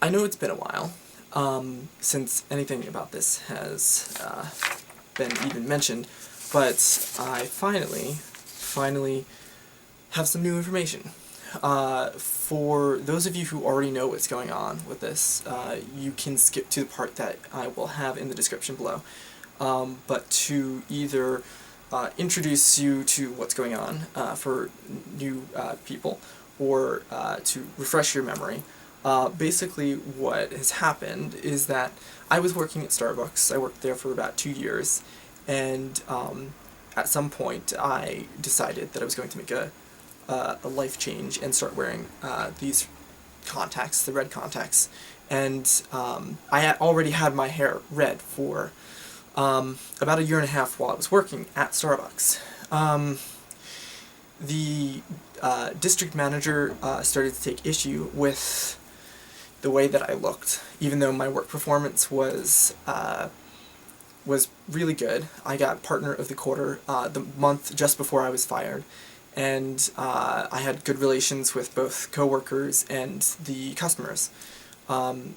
I know it's been a while since anything about this has been even mentioned, but I finally have some new information. For those of you who already know what's going on with this, you can skip to the part that I will have in the description below. But to either introduce you to what's going on for new people, or to refresh your memory, basically what has happened is that I was working at Starbucks. I worked there for about 2 years, and at some point I decided that I was going to make a life change and start wearing these contacts, the red contacts. And I had already had my hair red for about a year and a half while I was working at Starbucks. The district manager started to take issue with the way that I looked, even though my work performance was really good. I got Partner of the Quarter the month just before I was fired, and I had good relations with both coworkers and the customers.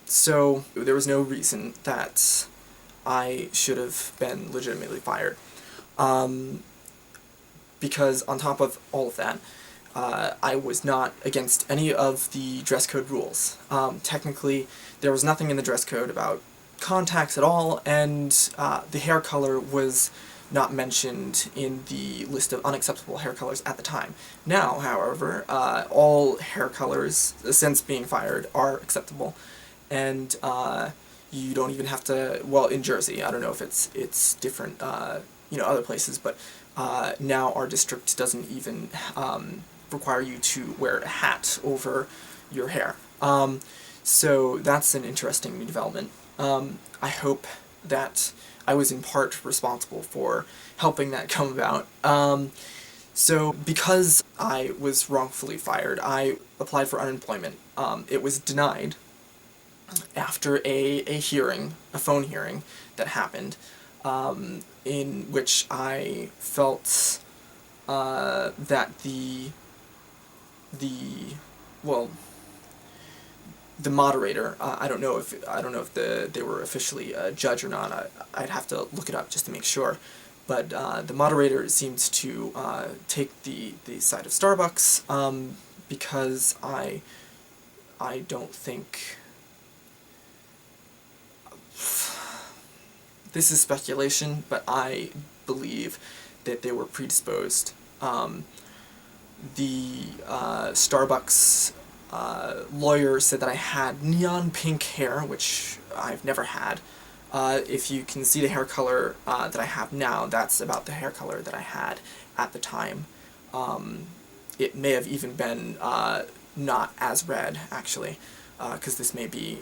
So there was no reason that I should have been legitimately fired. Because on top of all of that, I was not against any of the dress code rules. Technically, there was nothing in the dress code about contacts at all, and the hair color was not mentioned in the list of unacceptable hair colors at the time. Now, however, all hair colors, since being fired, are acceptable, and you don't even have to, well, in Jersey, I don't know if it's different, other places, but now our district doesn't even require you to wear a hat over your hair. So that's an interesting new development. I hope that I was in part responsible for helping that come about. So because I was wrongfully fired, I applied for unemployment. It was denied after a hearing, a phone hearing that happened, in which I felt that the moderator, I don't know if they were officially a judge or not. I'd have to look it up just to make sure. But the moderator seems to take the side of Starbucks, because I don't think, this is speculation, but I believe that they were predisposed. The Starbucks lawyer said that I had neon pink hair, which I've never had. If you can see the hair color that I have now, that's about the hair color that I had at the time. It may have even been not as red, actually, because this may be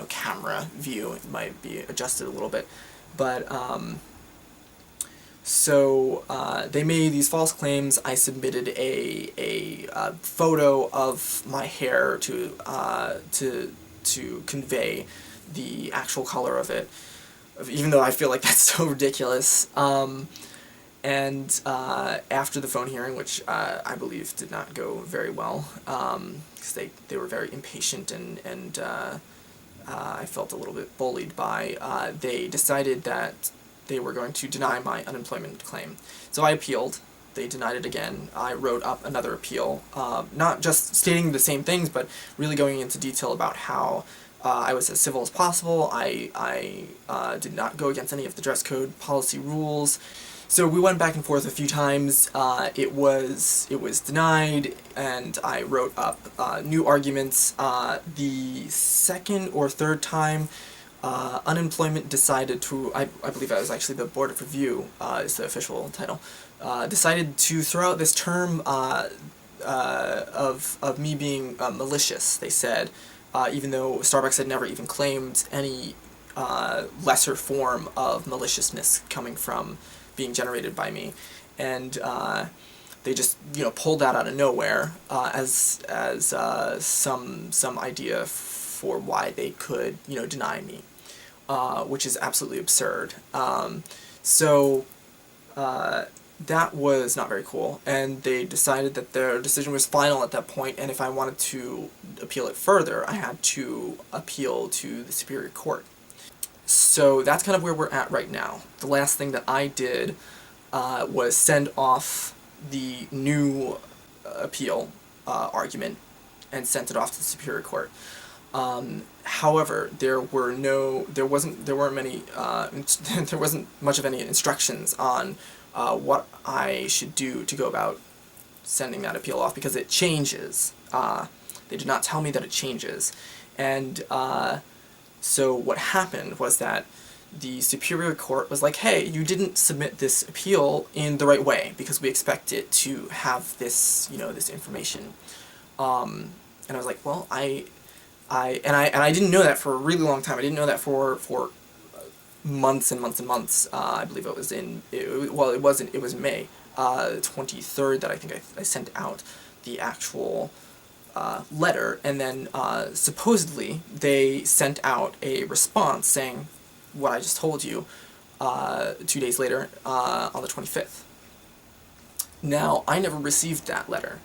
camera view. It might be adjusted a little bit, but so they made these false claims. I submitted a photo of my hair to convey the actual color of it, even though I feel like that's so ridiculous. And after the phone hearing, which I believe did not go very well, because they were very impatient, and I felt a little bit bullied by, they decided that they were going to deny my unemployment claim. So I appealed. They denied it again. I wrote up another appeal, not just stating the same things, but really going into detail about how I was as civil as possible. I did not go against any of the dress code policy rules. So we went back and forth a few times. It was denied, and I wrote up new arguments. The second or third time, unemployment decided to, I believe that was actually the Board of Review, is the official title, decided to throw out this term of me being malicious. They said, even though Starbucks had never even claimed any lesser form of maliciousness coming from being generated by me, and they just pulled that out of nowhere as some idea for why they could deny me, which is absolutely absurd. So that was not very cool, and they decided that their decision was final at that point, and if I wanted to appeal it further, I had to appeal to the Superior Court. So that's kind of where we're at right now. The last thing that I did was send off the new appeal argument and sent it off to the Superior Court. However, there weren't much of any instructions on what I should do to go about sending that appeal off, because it changes. They did not tell me that it changes. And so what happened was that the Superior Court was like, hey, you didn't submit this appeal in the right way, because we expect it to have this, this information. And I was like, well, I didn't know that for a really long time. I didn't know that for months and months and months. I believe it was it was May 23rd that I think I sent out the actual letter, and then supposedly they sent out a response saying what I just told you 2 days later on the 25th. Now, I never received that letter.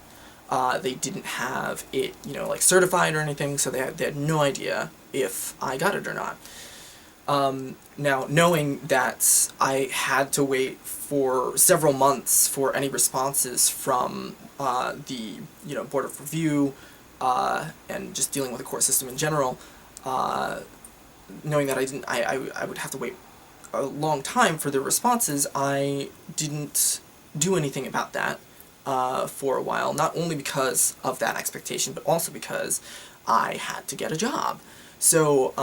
They didn't have it, like certified or anything, so they had no idea if I got it or not. Now, knowing that I had to wait for several months for any responses from the Board of Review, and just dealing with the court system in general, knowing that I would have to wait a long time for the responses, I didn't do anything about that for a while, not only because of that expectation, but also because I had to get a job. So,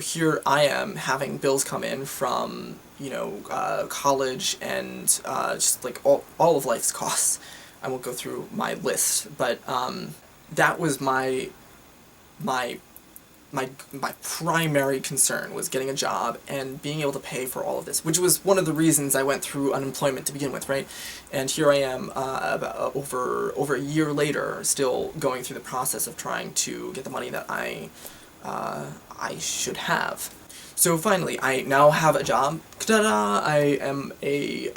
here I am having bills come in from, college and just like all of life's costs. I won't go through my list, but that was my primary concern, was getting a job and being able to pay for all of this, which was one of the reasons I went through unemployment to begin with, right? And here I am, about over a year later, still going through the process of trying to get the money that I should have. So finally, I now have a job. Ta-da! I am a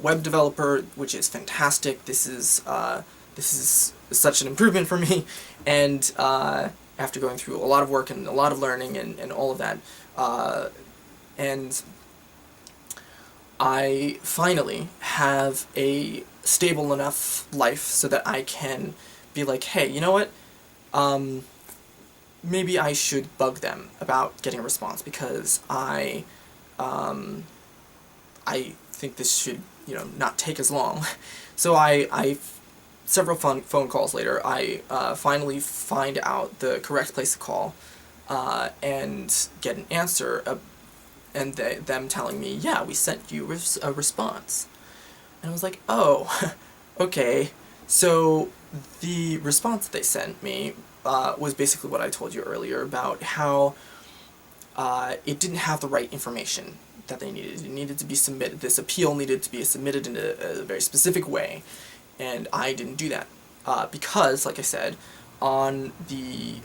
web developer, which is fantastic. This is such an improvement for me, and after going through a lot of work and a lot of learning and all of that, and I finally have a stable enough life so that I can be like, hey, you know what? Maybe I should bug them about getting a response, because I think this should, not take as long. So several phone calls later, I finally find out the correct place to call, and get an answer, and them telling me, yeah, we sent you a response. And I was like, oh, okay. So the response that they sent me was basically what I told you earlier about how it didn't have the right information that they needed. It needed to be submitted. This appeal needed to be submitted in a very specific way, and I didn't do that because, like I said, on the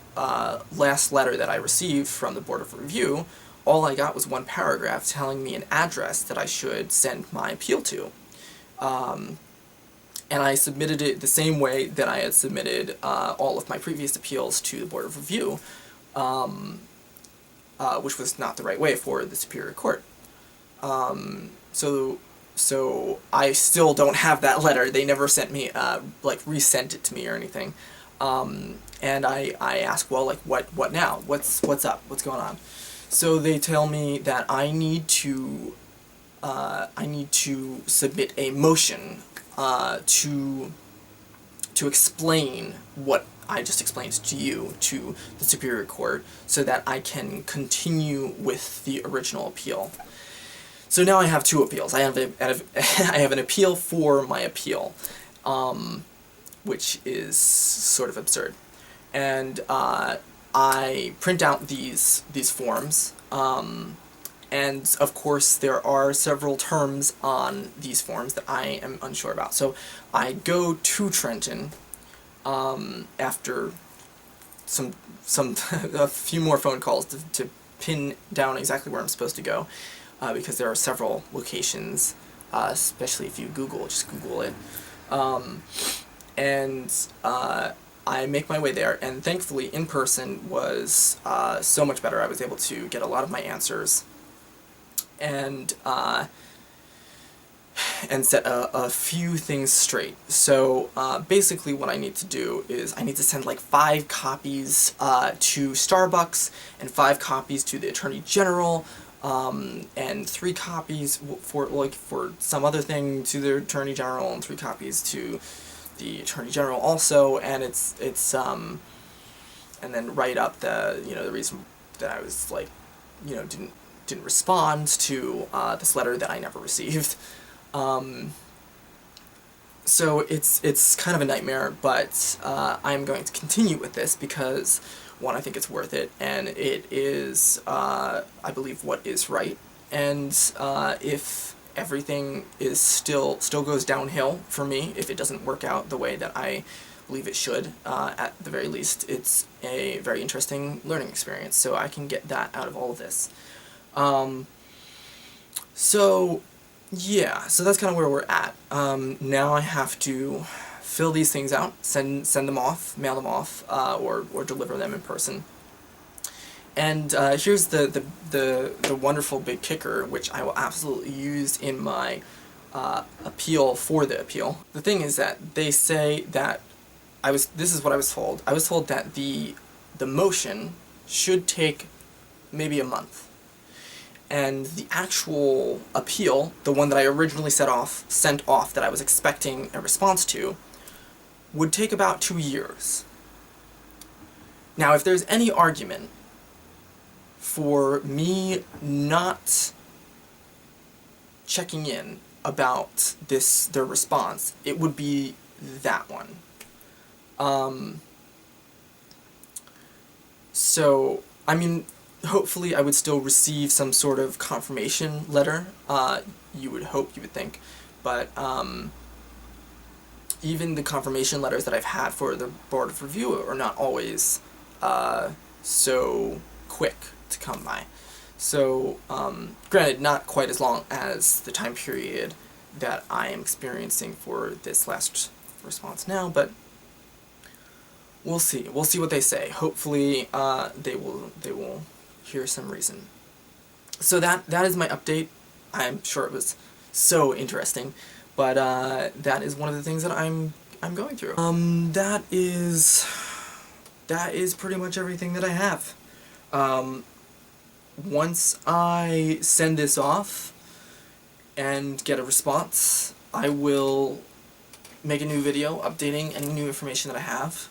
last letter that I received from the Board of Review, all I got was one paragraph telling me an address that I should send my appeal to. And I submitted it the same way that I had submitted all of my previous appeals to the Board of Review, which was not the right way for the Superior Court. So I still don't have that letter. They never sent me, resent it to me or anything. And I ask, well, what now? What's up? What's going on? So they tell me that I need to submit a motion to explain what I just explained to you to the Superior Court, so that I can continue with the original appeal. So now I have two appeals. I have an appeal for my appeal, which is sort of absurd. And I print out these forms, and of course there are several terms on these forms that I am unsure about. So I go to Trenton after a few more phone calls to pin down exactly where I'm supposed to go, because there are several locations especially if you just Google it. And I make my way there, and thankfully in person was so much better. I was able to get a lot of my answers and set a few things straight. So basically what I need to do is I need to send like 5 copies to Starbucks, and 5 copies to the Attorney General, and 3 copies for some other thing to the Attorney General, and 3 copies to the Attorney General also, and and then write up the the reason that I was like didn't respond to this letter that I never received. So it's kind of a nightmare, but I'm going to continue with this because, one, I think it's worth it, and it is, I believe, what is right. And if everything is still goes downhill for me, if it doesn't work out the way that I believe it should, at the very least, it's a very interesting learning experience, so I can get that out of all of this. So yeah, so that's kind of where we're at. Now I have to fill these things out, send them off, mail them off, or deliver them in person. And here's the wonderful big kicker, which I will absolutely use in my appeal for the appeal. The thing is that they say that this is what I was told. I was told that the motion should take maybe a month. And the actual appeal, the one that I originally sent off that I was expecting a response to, would take about 2 years. Now, if there's any argument for me not checking in about their response, it would be that one. So, I mean, hopefully I would still receive some sort of confirmation letter, you would hope, you would think, but even the confirmation letters that I've had for the Board of Review are not always so quick to come by. So, granted, not quite as long as the time period that I am experiencing for this last response now, but we'll see. We'll see what they say. Hopefully, they will hear some reason. So that is my update. I'm sure it was so interesting, but that is one of the things that I'm going through. That is pretty much everything that I have. Once I send this off and get a response, I will make a new video updating any new information that I have.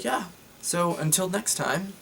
Yeah. So until next time,